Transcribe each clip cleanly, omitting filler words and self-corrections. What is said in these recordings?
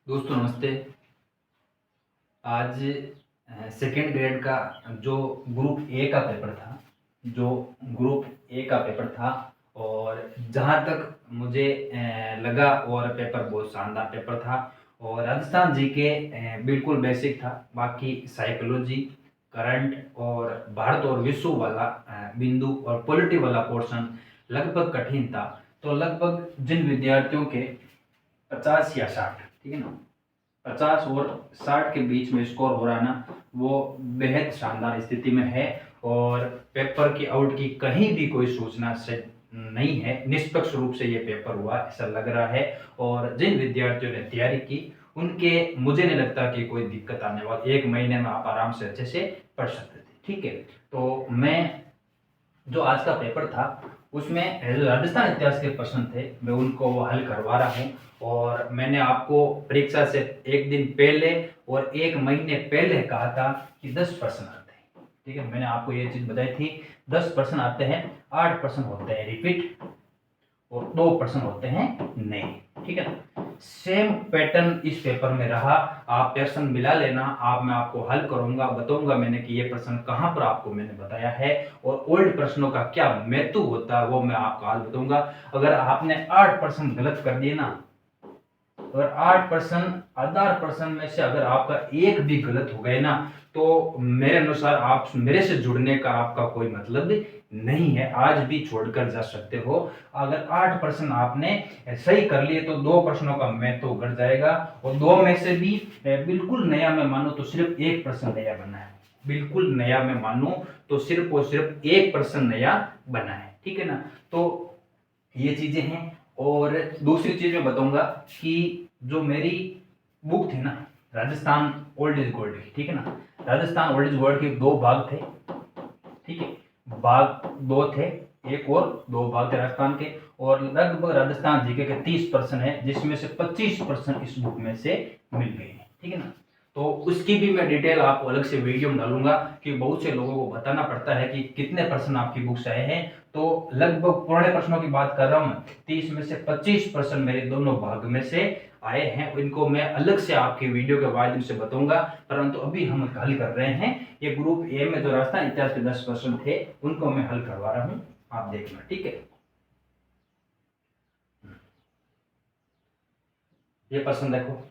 दोस्तों नमस्ते। आज सेकेंड ग्रेड का जो ग्रुप ए का पेपर था जो ग्रुप ए का पेपर था और जहाँ तक मुझे लगा और पेपर बहुत शानदार पेपर था। और राजस्थान जीके बिल्कुल बेसिक था। बाकी साइकोलॉजी, करंट और भारत और विश्व वाला बिंदु और पॉलिटी वाला पोर्शन लगभग कठिन था। तो लगभग जिन विद्यार्थियों के 50 या 60, ठीक है ना, 50 और 60 के बीच में स्कोर हो रहा है ना, वो बेहद शानदार स्थिति में है। और पेपर की आउट की कहीं भी कोई सूचना से नहीं है, निष्पक्ष रूप से ये पेपर हुआ ऐसा लग रहा है। और जिन विद्यार्थियों ने तैयारी की उनके मुझे नहीं लगता कि कोई दिक्कत आने वाली। 1 महीने में आप आराम से अच्छे से पढ़ सकते थे, ठीक है। तो मैं जो आज का पेपर था उसमें जो राजस्थान इतिहास के प्रश्न थे मैं उनको हल करवा रहा हूँ। और मैंने आपको परीक्षा से 1 दिन पहले और 1 महीने पहले कहा था कि 10 प्रश्न आते हैं, ठीक है। मैंने आपको ये चीज बताई थी, 10 प्रश्न आते हैं, 8 प्रश्न होते हैं रिपीट और 2 प्रश्न होते हैं नए, ठीक है ना। सेम पैटर्न इस पेपर में रहा। आप प्रश्न मिला लेना, मैं आपको हल करूंगा, बताऊंगा मैंने कि ये प्रश्न कहां पर आपको मैंने बताया है और ओल्ड प्रश्नों का क्या महत्व होता है वो मैं आपको आज बताऊंगा। अगर आपने 8 प्रश्न गलत कर दिए ना, अगर 8% आधार प्रश्न में से अगर आपका एक भी गलत हो गए ना, तो मेरे अनुसार आप मेरे से जुड़ने का आपका कोई मतलब नहीं है, आज भी छोड़कर जा सकते हो। अगर 8% आपने सही कर लिए तो 2 प्रश्नों का मैं तो घट जाएगा। और 2 में से भी बिल्कुल नया मैं मानू तो सिर्फ 1 प्रश्न नया बना है। बिल्कुल नया मैं मानू तो सिर्फ और सिर्फ 1 प्रश्न नया बना है, ठीक है ना। तो ये चीजें हैं। और दूसरी चीज मैं बताऊंगा कि जो मेरी बुक थी ना, राजस्थान ओल्ड इज गोल्ड की, ठीक है ना। राजस्थान ओल्ड इज गोल्ड के 2 भाग थे, ठीक है। भाग 2 थे, एक और 2 भाग थे राजस्थान के। और लगभग राजस्थान जीके के 30% है, जिसमें से 25% इस बुक में से मिल गए हैं, ठीक है ना। तो उसकी भी मैं डिटेल आपको अलग से वीडियो में डालूंगा कि बहुत से लोगों को बताना पड़ता है कि कितने प्रश्न आपकी बुक से आए हैं। तो लगभग पुराने प्रश्नों की बात कर रहा हूं मैं, 30 में से 25% मेरे दोनों भाग में से आए हैं। इनको मैं अलग से आपके वीडियो के माध्यम से बताऊंगा, परंतु अभी हम हल कर रहे हैं। ये ग्रुप ए में जो राजस्थान इतिहास के 10 प्रश्न थे उनको मैं हल करवा रहा हूं, आप देखना, ठीक है। ये प्रश्न देखो,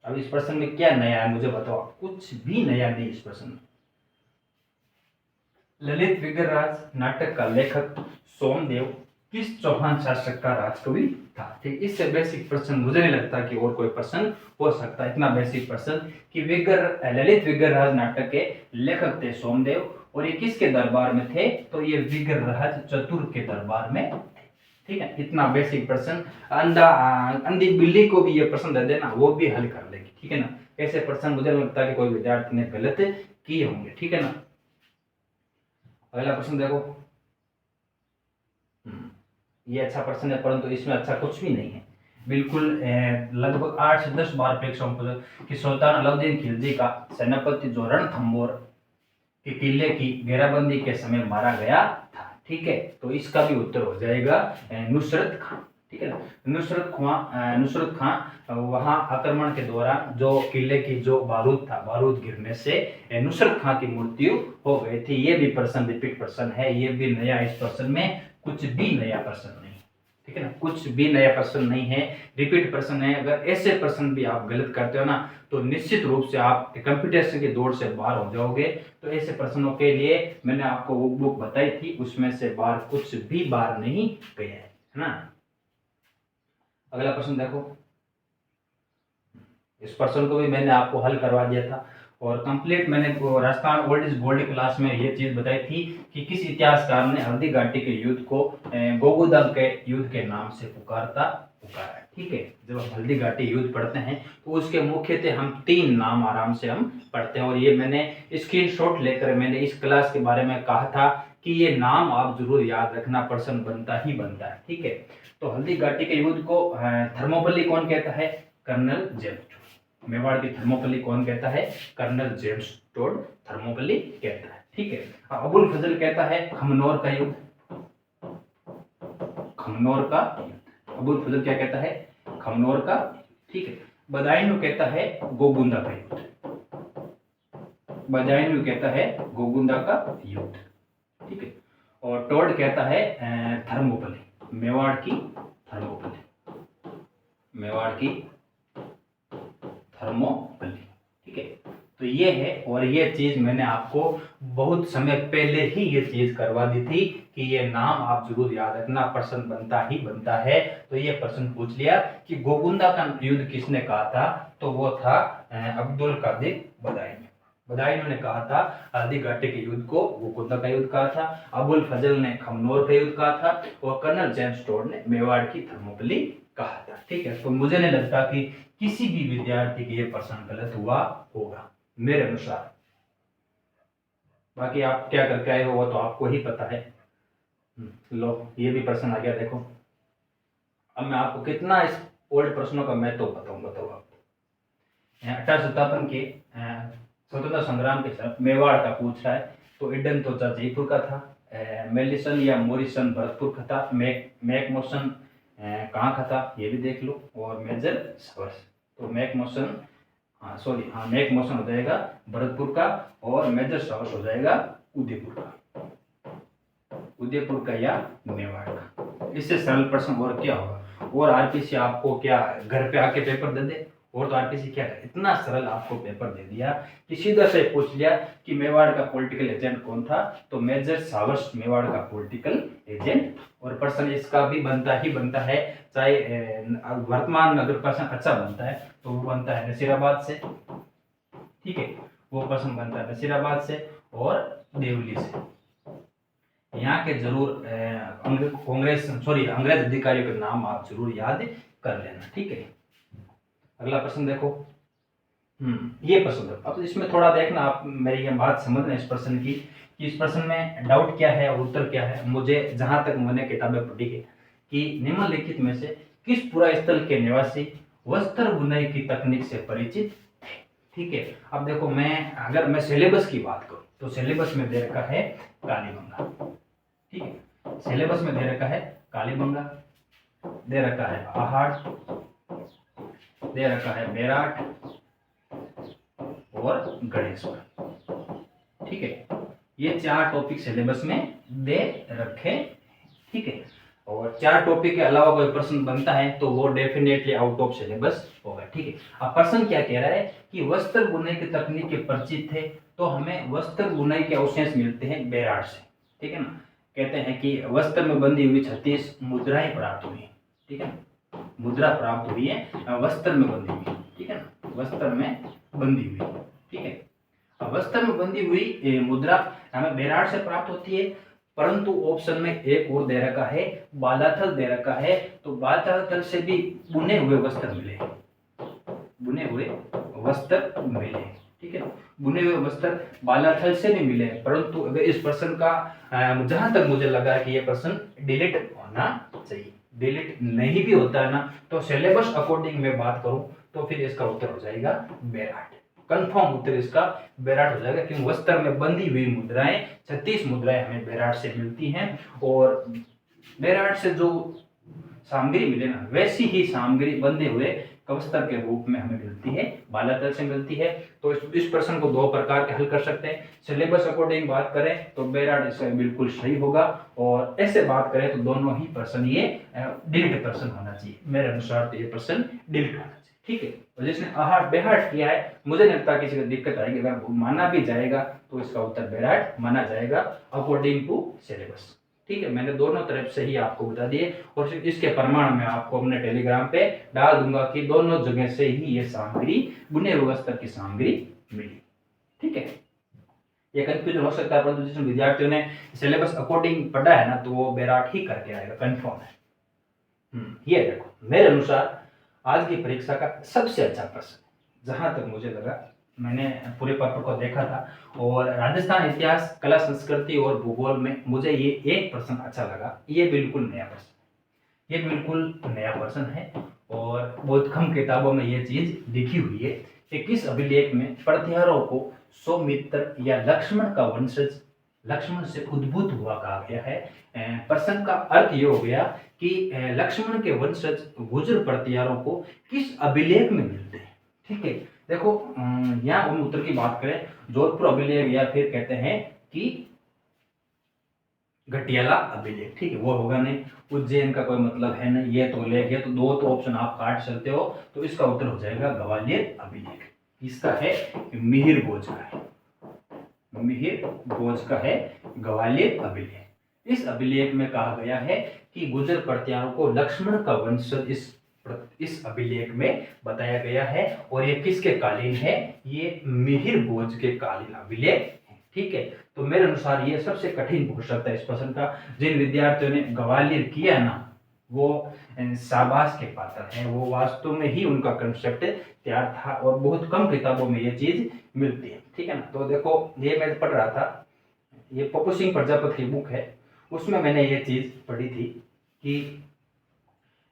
अब इस प्रश्न में क्या नया है मुझे बताओ। कुछ भी नया नहीं इस प्रश्न में। ललित विग्रहराज नाटक का लेखक सोमदेव किस चौहान शासक का राजकवि था, ठीक। इससे बेसिक प्रश्न मुझे नहीं लगता कि और कोई प्रश्न हो सकता है, इतना बेसिक प्रश्न कि ललित विग्रहराज नाटक के लेखक थे सोमदेव। और ये किसके दरबार में थे, तो ये विग्रहराज चतुर के दरबार में, ठीक है। इतना बेसिक प्रश्न अंधी बिल्ली को भी ये प्रश्न दे देना वो भी हल कर लेगी, ठीक है ना। ऐसे प्रश्न मुझे लगता है कि कोई विद्यार्थी ने गलत किए होंगे, ठीक है ना। अगला प्रश्न देखो। ये अच्छा प्रश्न है, परंतु इसमें अच्छा कुछ भी नहीं है। बिल्कुल लगभग 8 से 10 बार प्रेक्षकों को कि सुल्तान अलाउद्दीन खिलजी का सेनापति जो रणथंभौर के किले की घेराबंदी के समय मारा गया था, ठीक है। तो इसका भी उत्तर हो जाएगा नुसरत खान, ठीक है ना। नुसरत खान वहां आक्रमण के दौरान जो किले की जो बारूद था, बारूद गिरने से नुसरत खान की मृत्यु हो गई थी। ये भी प्रश्न रिपीट प्रश्न है, ये भी नया इस प्रश्न में कुछ भी नया प्रश्न नहीं, ठीक है ना। कुछ भी नया प्रश्न नहीं है, रिपीट प्रश्न है। अगर ऐसे प्रश्न भी आप गलत करते हो ना तो निश्चित रूप से आप कंपटीशन की दौड़ से बाहर हो जाओगे। तो ऐसे प्रश्नों के लिए मैंने आपको वो बुक बताई थी, उसमें से बाहर कुछ भी बाहर नहीं गया है ना। अगला प्रश्न देखो। इस प्रश्न को भी मैंने आपको हल करवा दिया था और कंप्लीट मैंने Rajasthan old is gold class में ये चीज बताई थी कि किस इतिहासकार ने हल्दी घाटी के युद्ध को गोगुदम के युद्ध के नाम से पुकारा, ठीक है। जब हम हल्दी घाटी युद्ध पढ़ते हैं तो उसके मुख्यतः हम 3 नाम आराम से हम पढ़ते हैं। और ये मैंने स्क्रीनशॉट लेकर मैंने इस क्लास के बारे में कहा था कि ये नाम आप जरूर याद रखना, प्रश्न बनता ही बनता है, ठीक है। तो हल्दी घाटी के युद्ध को थर्मोपल्ली कौन कहता है, कर्नल जेम्स। मेवाड़ की थर्मोपल्ली कौन कहता है, कर्नल जेम्स टोड थर्मोपल्ली कहता है, ठीक है। अबुल फजल कहता है खमनौर का युद्ध, खमनौर का युद्ध। अबुल फजल क्या कहता है, खमनौर का, ठीक है। बदायूं कहता है गोगुंदा का युद्ध, बदायूं कहता है गोगुंदा का युद्ध, ठीक है। और टोड कहता है थर्मोपली, मेवाड़ की थर्मोपली, मेवाड़ की थर्मोपली, ठीक है। तो ये है, और ये चीज मैंने आपको बहुत समय पहले ही ये चीज करवा दी थी कि ये नाम आप जरूर याद रखना, प्रश्न बनता ही बनता है। तो ये प्रश्न पूछ लिया कि गोगुंदा का युद्ध किसने कहा था, तो वो था अब्दुल कादिर बदायूं। बदायूं ने कहा था हल्दी घाटी के युद्ध को गोगुंदा का युद्ध कहा था, अबुल फजल ने खमनोर का युद्ध कहा था, और कर्नल जेम्स टोड ने मेवाड़ की थर्मोपली कहा था, ठीक है। तो मुझे नहीं लगता कि किसी भी विद्यार्थी के ये प्रश्न गलत हुआ होगा मेरे अनुसार। बाकी आप क्या करके आए हो वो तो आपको ही पता है। लो ये भी प्रश्न आ गया, देखो। अब मैं आपको कितना इस ओल्ड प्रश्नों का मैं तो बताऊं, बताओ आप। 1857 के स्वतंत्रता संग्राम के समय मेवाड़ का पूछ रहा है, तो इडन तो जयपुर का था, मेलिसन या मोरिसन भरतपुर का था, मैकमोसन कहाँ का था ये भी देख लो, और मेजर सवर्स, तो मैकमोसन मैकमोसन हो जाएगा भरतपुर का, और मेजर सवर्स हो जाएगा उदयपुर का, उदयपुर का या मेवाड़ का। इससे सरल प्रश्न और क्या होगा, और आरपीसी आपको क्या घर पे आके पेपर दे दे, और तो आरपीसी क्या है, इतना सरल आपको पेपर दे दिया कि सीधा से पूछ लिया कि मेवाड़ का पॉलिटिकल एजेंट कौन था, तो मेजर सावर्स मेवाड़ का पॉलिटिकल एजेंट। और प्रश्न इसका भी बनता ही बनता है, चाहे वर्तमान में अगर प्रश्न अच्छा बनता है तो वो बनता है नसीराबाद से, ठीक है, वो प्रश्न बनता है नसीराबाद से और देवली से। यहाँ के जरूर अंग्रेज अधिकारियों के नाम आप जरूर याद कर लेना, ठीक है। अगला प्रश्न देखो, ये प्रश्न देखो। अब इसमें थोड़ा देखना आप, मेरी ये बात समझना इस प्रश्न की कि इस प्रश्न में डाउट क्या है और उत्तर क्या है। मुझे जहां तक मैंने किताबें पढ़ी है कि निम्नलिखित में से किस पूरा स्थल के निवासी वस्त्र बुनाई की तकनीक से परिचित थे, ठीक है। अब देखो अगर मैं सिलेबस की बात करूं तो सिलेबस में दे रखा है कालीबंगा, ठीक है, सिलेबस में दे रखा है कालीबंगा, दे रखा है आहड़, दे रखा है बेराट और गणेश्वर, ठीक है। ये 4 टॉपिक सिलेबस में दे रखे, ठीक है। और 4 टॉपिक के अलावा कोई प्रश्न बनता है तो वो डेफिनेटली आउट ऑफ सिलेबस होगा, ठीक है। अब प्रश्न क्या कह रहा है कि वस्त्र बुनाई की तकनीक के परिचित थे, तो हमें वस्त्र बुनाई के अवशेष मिलते हैं बेराट से, ठीक है ना। कहते हैं कि वस्त्र में बंधी हुई 36 मुद्राएं प्राप्त हुई, ठीक है, मुद्रा प्राप्त हुई है वस्त्र में बंधी हुई, ठीक है ना, वस्त्र में बंधी हुई, ठीक है। वस्त्र में बंधी हुई मुद्रा हमें बेराट से प्राप्त होती है, परंतु ऑप्शन में एक और दे रखा है बालाथल दे रखा है, तो बालाथल से भी बुने हुए वस्त्र मिले, बुने हुए वस्त्र मिले, ठीक है। बुने हुए वस्त्र बालाथल से भी मिले, परंतु अगर इस प्रश्न का जहां तक मुझे लगा कि यह प्रश्न डिलीट होना चाहिए, डिलीट नहीं भी होता है ना तो सिलेबस अकॉर्डिंग मैं बात करूं तो फिर इसका उत्तर हो जाएगा बेराट, कंफर्म उत्तर इसका बेराट हो जाएगा, क्योंकि वस्त्र में बंधी हुई मुद्राएं 36 मुद्राएं हमें बेराट से मिलती हैं, और बेराट से जो सामग्री मिले ना वैसी ही सामग्री बंधे हुए कवस्त्र के रूप में हमें मिलती है, बालातल से मिलती है। तो इस प्रश्न को 2 प्रकार के हल कर सकते हैं। सिलेबस अकॉर्डिंग बात करें तो बेराट इसका बिल्कुल सही होगा, और ऐसे बात करें तो दोनों ही प्रश्न ये डिलीट प्रश्न होना चाहिए, मेरे अनुसार तो ये प्रश्न डिलीट होना चाहिए, ठीक है। और जिसने आहड़ बेहाट किया है मुझे नहीं लगता किसी को दिक्कत आएगी, अगर माना भी जाएगा तो इसका उत्तर बेराट माना जाएगा अकॉर्डिंग टू सिलेबस, ठीक है। मैंने दोनों तरफ से ही आपको बता दिए, और इसके प्रमाण में आपको अपने टेलीग्राम पे डाल दूंगा कि दोनों जगह से ही ये सामग्री बुने हुए वस्त्र की सामग्री मिली, ठीक है। ये कंफ्यूजन हो सकता है, परंतु जिस विद्यार्थियों ने सिलेबस अकॉर्डिंग पढ़ा है ना तो वो बेराट ही करके आएगा, कंफर्म है। ये देखो मेरे अनुसार आज की परीक्षा का सबसे अच्छा प्रश्न, जहां तक मुझे लगा, मैंने पूरे पेपर को देखा था, और राजस्थान इतिहास कला संस्कृति और भूगोल में मुझे ये एक प्रश्न अच्छा लगा। ये बिल्कुल नया प्रश्न, ये बिल्कुल नया प्रश्न है, और बहुत कम किताबों में ये चीज लिखी हुई है कि किस अभिलेख में प्रतिहारों को सौमित्र या लक्ष्मण का वंशज लक्ष्मण से उद्भूत हुआ कहा गया है। प्रश्न का अर्थ ये हो गया कि लक्ष्मण के वंशज गुर्जर प्रतिहारों को किस अभिलेख में मिलते हैं, ठीक है। देखो यहाँ हम उत्तर की बात करें, जोधपुर अभिलेख या फिर कहते हैं कि घटियाला अभिलेख, ठीक है, वो होगा नहीं। उज्जैन का कोई मतलब है नहीं, ये तो लेख है, तो दो तो ऑप्शन आप काट सकते हो, तो इसका उत्तर हो जाएगा ग्वालियर अभिलेख। इसका है मिहिर भोज का है, मिहिर भोज का है ग्वालियर अभिलेख। इस अभिलेख में कहा गया है कि गुर्जर प्रत्यारों को लक्ष्मण का वंशज इस अभिलेख में बताया गया है, और ये किसके कालीन है, ये मिहिर भोज के कालीन अभिलेख है, ठीक है। तो मेरे अनुसार ये सबसे कठिन हो सकता है इस प्रश्न का। जिन विद्यार्थियों ने ग्वालियर किया ना, वो शाबाश के पात्र हैं, वो वास्तव में ही उनका कंसेप्ट तैयार था, और बहुत कम किताबों में ये चीज मिलती है, ठीक है ना। तो देखो ये मैं पढ़ रहा था, ये पप्पू सिंह प्रजापति की बुक है, उसमें मैंने ये चीज पढ़ी थी कि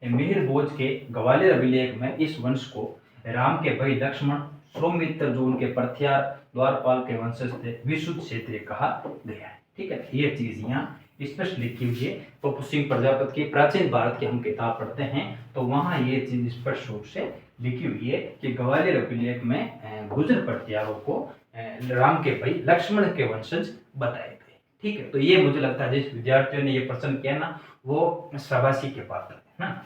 मिहिर भोज के ग्वालियर अभिलेख में इस वंश को राम के भाई लक्ष्मण, सौमित्र जो उनके प्रत्यार द्वारपाल के वंशज थे, विशुद्ध क्षेत्रीय कहा गया है, ठीक है। ये चीज यहाँ स्पष्ट लिखी हुई है। पप्पू सिंह प्रजापति की प्राचीन भारत की हम किताब पढ़ते हैं, तो वहाँ ये चीज स्पष्ट रूप से लिखी हुई है कि ग्वालियर अभिलेख में गुर्जर प्रत्यारों को राम के भाई लक्ष्मण के वंशज बताए गए, ठीक है। तो ये मुझे लगता है जिस विद्यार्थियों ने ये प्रश्न किया ना, वो शाबाशी के पात्र है ना।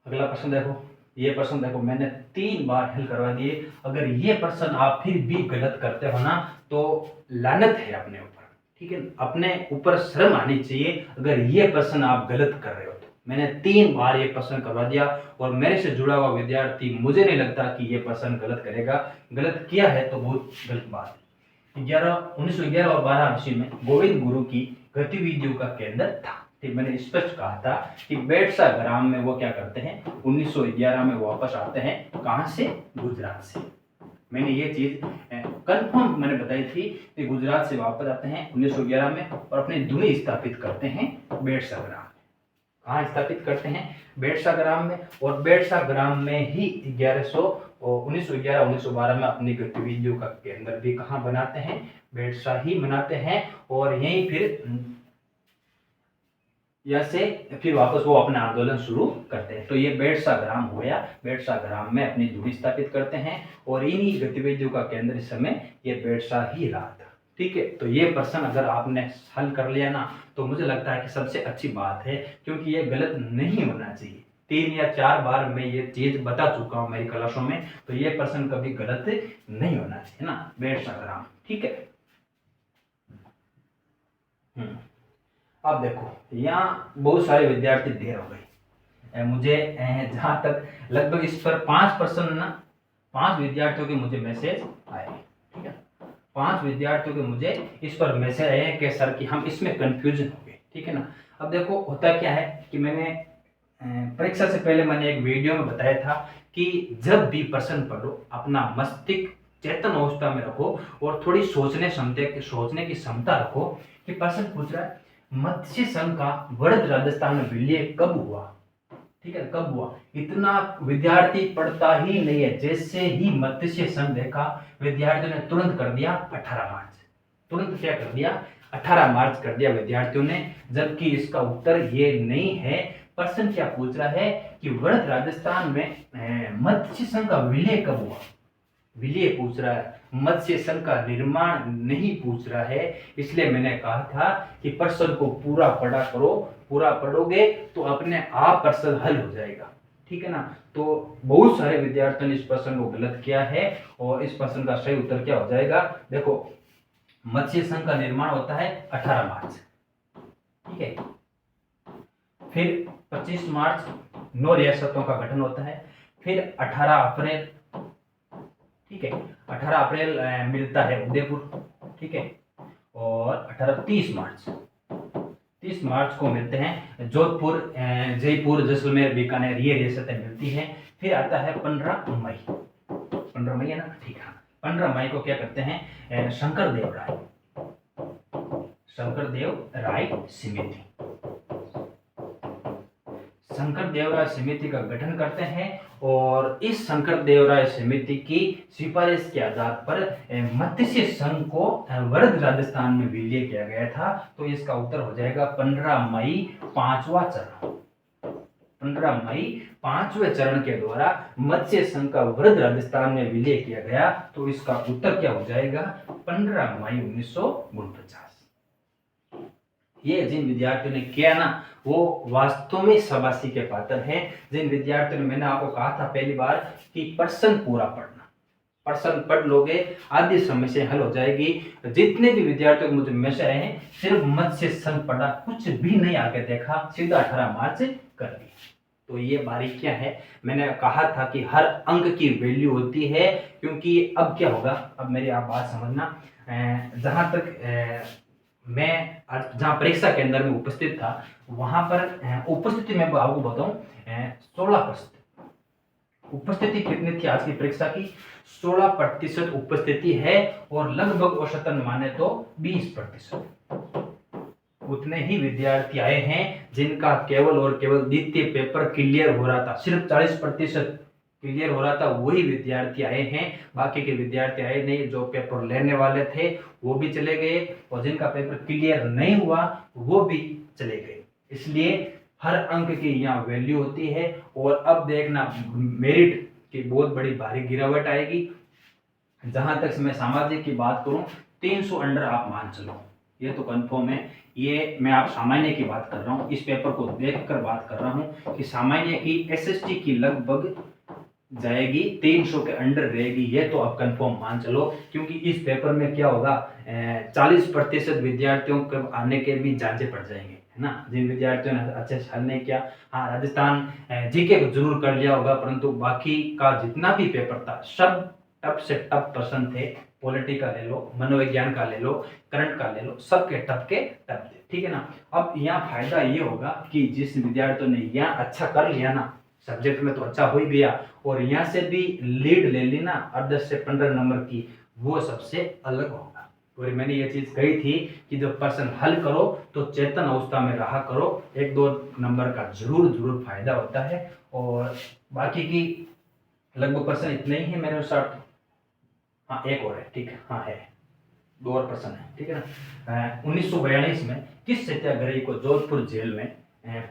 अगला प्रश्न देखो, ये प्रश्न देखो मैंने 3 बार हल करवा दिए। अगर ये प्रश्न आप फिर भी गलत करते हो ना, तो लानत है अपने ऊपर, ठीक है। अपने ऊपर शर्म आनी चाहिए अगर ये प्रश्न आप गलत कर रहे हो तो। मैंने 3 बार ये प्रश्न करवा दिया, और मेरे से जुड़ा हुआ विद्यार्थी मुझे नहीं लगता कि ये प्रश्न गलत करेगा। गलत किया है तो बहुत गलत बात है। 1911 और 12 ईस्वी में गोविंद गुरु की गतिविधियों का केंद्र था, ठीक। मैंने स्पष्ट कहा था कि बेटसा ग्राम में वो क्या करते हैं, 1911 में वापस आते हैं, कहां से, गुजरात से। मैंने ये चीज कंफर्म मैंने बताई थी कि गुजरात से वापस आते हैं 1911 में, और अपनी धुनी स्थापित करते हैं बेटसा ग्राम। कहाँ स्थापित करते हैं, बेटसा ग्राम में, और बेटसा ग्राम में ही 1911-1912 में अपनी गतिविधियों का केंद्र भी कहाँ बनाते हैं, बेटसा ही बनाते हैं, और यहीं फिर वापस वो अपना आंदोलन शुरू करते हैं। तो ये बेटसा ग्राम हो गया, बेटसा ग्राम में अपनी धुनी स्थापित करते हैं, और इन्हीं गतिविधियों का केंद्र इस समय ये बेटसा ही रहा था, ठीक है। तो ये प्रश्न अगर आपने हल कर लिया ना, तो मुझे लगता है कि सबसे अच्छी बात है, क्योंकि ये गलत नहीं होना चाहिए। 3 या 4 बार मैं ये चीज बता चुका हूँ मेरी क्लासों में, तो ये प्रश्न कभी गलत नहीं होना चाहिए ना, बेटसा ग्राम, ठीक है। अब देखो यहाँ बहुत सारे विद्यार्थी ढेर हो गए, मुझे जहां तक लगभग इस पर 5 प्रश्न ना, 5 विद्यार्थियों के मुझे मैसेज आए, ठीक है। 5 विद्यार्थियों के मुझे इस पर मैसेज आए कि सर कि हम इसमें कंफ्यूजन हो गए, ठीक है ना। अब देखो होता क्या है कि मैंने परीक्षा से पहले मैंने एक वीडियो में बताया था कि जब भी प्रश्न पढ़ो अपना मस्तिष्क चेतन अवस्था में रखो, और थोड़ी सोचने की क्षमता रखो कि प्रश्न पूछ रहा है मत्स्य संघ का बढ़त राजस्थान में विलय कब हुआ, ठीक है, कब हुआ। इतना विद्यार्थी पढ़ता ही नहीं है। जैसे ही मत्स्य संघ देखा, विद्यार्थियों ने तुरंत कर दिया 18 मार्च, तुरंत क्या कर दिया, 18 मार्च कर दिया विद्यार्थियों ने, जबकि इसका उत्तर ये नहीं है। प्रश्न क्या पूछ रहा है कि बढ़त राजस्थान में मत्स्य संघ का विलय कब हुआ, विलय पूछ रहा है, मत्स्य संघ का निर्माण नहीं पूछ रहा है। इसलिए मैंने कहा था कि प्रश्न को पूरा पढ़ा करो, पूरा पढ़ोगे तो अपने आप प्रश्न हल हो जाएगा, ठीक है ना। तो बहुत सारे विद्यार्थियों ने इस प्रश्न को गलत किया है, और इस प्रश्न का सही उत्तर क्या हो जाएगा, देखो मत्स्य संघ का निर्माण होता है 18 मार्च, ठीक है। फिर 25 मार्च 9 रियासतों का गठन होता है। फिर 18 अप्रैल, ठीक है, 18 अप्रैल मिलता है उदयपुर, ठीक है, और 30 मार्च को मिलते हैं जोधपुर, जयपुर, जैसलमेर, बीकानेर, ये रियासतें मिलती हैं। फिर आता है 15 मई, 15 मई है ना, ठीक है। 15 मई को क्या करते हैं, शंकरदेव राय समिति, शंकरदेवराय समिति का गठन करते हैं, और इस शंकरदेवराय समिति की सिफारिश के आधार पर मत्स्य संघ को वर्ध राजस्थान में विलय किया गया था। तो इसका उत्तर हो जाएगा 15 मई, 5वां चरण, 15 मई 5वें चरण के द्वारा मत्स्य संघ का वृद्ध राजस्थान में विलय किया गया। तो इसका उत्तर क्या हो जाएगा? 15 मई 1949। ये जिन विद्यार्थियों ने किया ना, वो वास्तव में शाबाशी के पात्र हैं। जिन विद्यार्थियों ने, मैंने आपको कहा था पहली बार कि प्रश्न पूरा पढ़ना, प्रश्न पढ़ लोगे आधी समस्या हल हो जाएगी। जितने भी विद्यार्थियों को मुझे मैसेज आए हैं, सिर्फ मत्स्य संघ पढ़ा, कुछ भी नहीं आगे देखा, सीधा 18 मार्च कर दिया। तो ये बारीकियां है। मैंने कहा था कि हर अंक की वैल्यू होती है, क्योंकि अब क्या होगा, अब मेरी आप बात समझना। जहां तक मैं जहाँ परीक्षा केंद्र में उपस्थित था, वहां पर उपस्थिति में आपको बताऊं 16%। उपस्थिति कितनी थी आज की परीक्षा की? 16% उपस्थिति है, और लगभग औसतन माने तो 20%। उतने ही विद्यार्थी आए हैं जिनका केवल और केवल द्वितीय पेपर क्लियर हो रहा था। सिर्फ 40% क्लियर हो रहा था, वही विद्यार्थी आए हैं। बाकी के विद्यार्थी आए नहीं। जो पेपर लेने वाले थे वो भी चले गए, और जिनका पेपर क्लियर नहीं हुआ वो भी चले गए। इसलिए हर अंक की यहाँ वैल्यू होती है। और अब देखना, मेरिट की बहुत बड़ी भारी गिरावट आएगी। जहां तक मैं सामाजिक की बात करूं, 300 अंडर आप मान चलो, ये तो कंफर्म है। ये मैं आप सामान्य की बात कर रहा हूँ, इस पेपर को देखकर बात कर रहा हूँ कि सामान्य की एसएसटी की लगभग जाएगी 300 के अंडर रहेगी, ये तो आप कंफर्म मान चलो। क्योंकि इस पेपर में क्या होगा, 40% विद्यार्थियों के आने के भी जांचे पड़ जाएंगे, है ना। जिन विद्यार्थियों ने अच्छे से हल नहीं किया, हाँ राजस्थान जीके को जरूर कर लिया होगा, परंतु बाकी का जितना भी पेपर था सब टफ से टफ प्रश्न थे। पॉलिटी का ले लो, मनोविज्ञान का ले लो, करंट का ले लो, सबके टफ के टफ थे, ठीक है ना। अब यहाँ फायदा ये होगा कि जिस विद्यार्थियों ने यहाँ अच्छा कर लिया ना, सब्जेक्ट में तो अच्छा हो ही गया, और यहाँ से भी लीड ले ली ना 10 से 15 नंबर की, वो सबसे अलग होगा। और मैंने ये चीज कही थी कि जब प्रश्न हल करो तो चेतन अवस्था में रहा करो, 1-2 नंबर का जरूर फायदा होता है। और बाकी की लगभग प्रश्न इतने ही है मेरे अनुसार। हाँ एक और है, ठीक है, हाँ है 2 और प्रश्न है, ठीक है ना। 1942 में किस सत्याग्रही को जोधपुर जेल में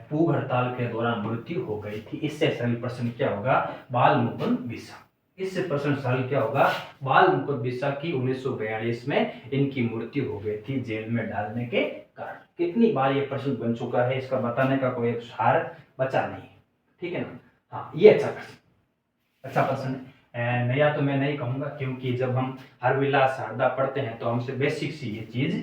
भूख हड़ताल के दौरान मृत्यु हो गई थी? इससे सरल प्रश्न क्या होगा? बाल मुकुंद बिस्सा। इससे प्रश्न सरल क्या होगा? बाल मुकुंद बिस्सा की 1942 में इनकी मृत्यु हो गई थी जेल में डालने के कारण। कितनी बार ये प्रश्न बन चुका है, इसका बताने का कोई हार बचा नहीं, ठीक है ना। हाँ ये अच्छा प्रश्न है। नया तो मैं नहीं कहूंगा, क्योंकि जब हम हरविलास शारदा पढ़ते हैं तो हमसे बेसिक सी ये चीज,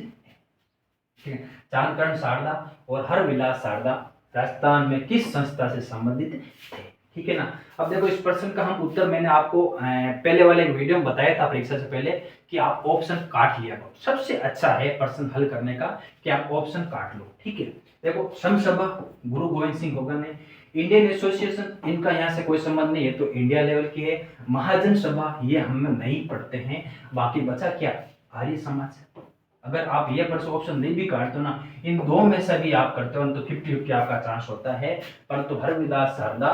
ठीक है। चांदकर्ण शारदा और हरविलास शारदा राजस्थान में किस संस्था से संबंधित थे, ठीक है ना। अब देखो इस प्रश्न का हम उत्तर मैंने आपको पहले वाले वीडियो में बताया था परीक्षा से पहले कि आप ऑप्शन काट लिया करो। सबसे अच्छा है प्रश्न हल करने का कि आप ऑप्शन काट लो, ठीक है। देखो संघ सभा गुरु गोविंद सिंह होगा ने, इंडियन एसोसिएशन इनका यहाँ से कोई संबंध नहीं है, तो इंडिया लेवल की है। महाजन सभा ये हम नहीं पढ़ते हैं। बाकी बचा क्या? आर्य समाज। अगर आप ये प्रश्न ऑप्शन नहीं भी काटते हो ना, इन दो में से भी आप करते हो तो 50-50 आपका चांस होता है। परंतु हरविलास शारदा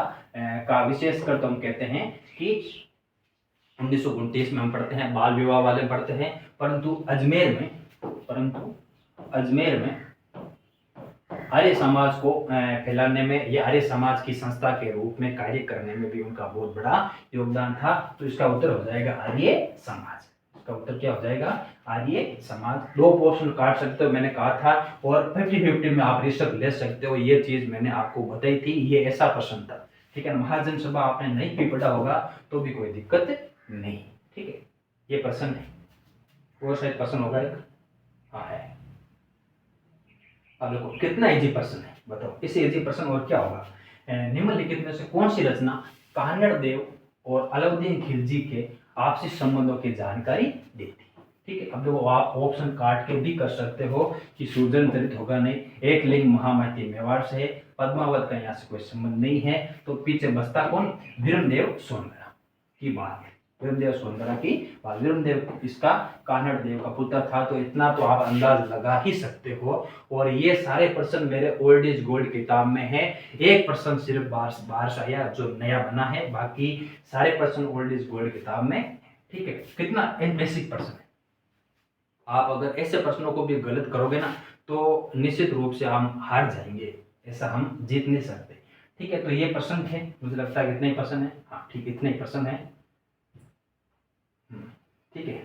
का विशेष कर तो हम कहते हैं कि 1929 में हम पढ़ते हैं, बाल विवाह वाले पढ़ते हैं। परंतु अजमेर में आर्य समाज को फैलाने में, ये आर्य समाज की संस्था के रूप में कार्य करने में भी उनका बहुत बड़ा योगदान था। तो इसका उत्तर हो जाएगा आर्य समाज। इसका उत्तर क्या हो जाएगा? आर्य समाज। 2 ऑप्शन काट सकते हो, मैंने कहा था। और 50-50 में आप रिस्क ले सकते हो, ये चीज मैंने आपको बताई थी। ये ऐसा प्रश्न था, ठीक है। महाजन सभा आपने नहीं भी पढ़ा होगा तो भी कोई दिक्कत नहीं, ठीक है। ये प्रश्न है, वो शायद प्रश्न होगा एक, हाँ है। अब देखो कितना इजी प्रश्न है, बताओ इससे इजी प्रश्न और क्या होगा? निम्नलिखित में से कौन सी रचना कानड़ देव और अलाउद्दीन खिलजी के आपसी संबंधों की जानकारी देती है, ठीक है। अब देखो आप ऑप्शन काट के भी कर सकते हो कि सूजन चरित होगा नहीं, एक लिंग महामती मेवाड़ से है, पद्मावत का यहाँ से कोई संबंध नहीं है, तो पीछे बसता कौन? वीरमदेव सोनगरा की बात है। वीरमदेव सोनगरा की बात, वीरमदेव इसका कानड़ देव का पुत्र था, तो इतना तो आप अंदाज लगा ही सकते हो। और ये सारे प्रश्न मेरे ओल्ड इज गोल्ड किताब में है। एक प्रश्न सिर्फ बाहर से आया जो नया बना है, बाकी सारे प्रश्न ओल्ड इज गोल्ड किताब में, ठीक है। कितना बेसिक प्रश्न है। आप अगर ऐसे प्रश्नों को भी गलत करोगे ना तो निश्चित रूप से हम हार जाएंगे, ऐसा हम जीत नहीं सकते, ठीक है, तो ये प्रश्न थे, मुझे लगता है इतने ही प्रश्न है। हाँ ठीक, इतने ही प्रश्न है। ठीक है,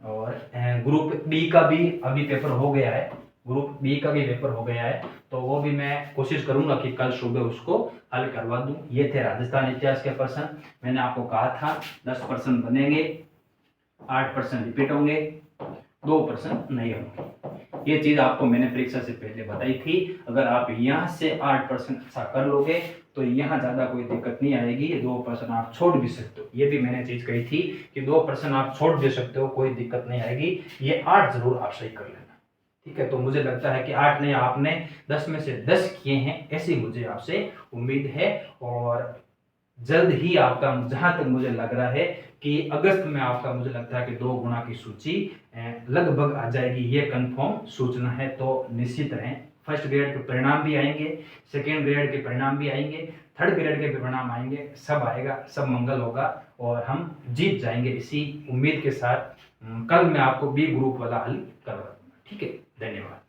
और ग्रुप बी का भी अभी पेपर हो गया है, ग्रुप बी का भी पेपर हो गया है, तो वो भी मैं कोशिश करूंगा कि कल सुबह उसको हल करवा दूं। ये थे राजस्थान इतिहास के प्रश्न। मैंने आपको कहा था 10 प्रश्न बनेंगे, 8 प्रश्न रिपीट होंगे, 2 प्रश्न नहीं होंगे। ये चीज आपको मैंने परीक्षा से पहले बताई थी। अगर आप यहाँ से 8 प्रश्न अच्छा कर लोगे तो यहाँ ज्यादा कोई दिक्कत नहीं आएगी। 2 प्रश्न आप छोड़ भी सकते हो, ये भी मैंने चीज कही थी कि 2 प्रश्न आप छोड़ दे सकते हो, कोई दिक्कत नहीं आएगी। ये 8 जरूर आप सही कर लेना। ठीक है, तो मुझे लगता है कि 8 नहीं, आपने 10 में से 10 किए हैं, ऐसी मुझे आपसे उम्मीद है। और जल्द ही आपका, जहां तक मुझे लग रहा है कि अगस्त में आपका, मुझे लगता है कि 2 गुना की सूची लगभग आ जाएगी, ये कंफर्म सूचना है। तो निश्चित रहें, फर्स्ट ग्रेड के परिणाम भी आएंगे, सेकेंड ग्रेड के परिणाम भी आएंगे, थर्ड ग्रेड के परिणाम आएंगे, सब आएगा, सब मंगल होगा और हम जीत जाएंगे, इसी उम्मीद के साथ कल मैं आपको बी ग्रुप वाला हल करवा दूंगा। ठीक है, धन्यवाद।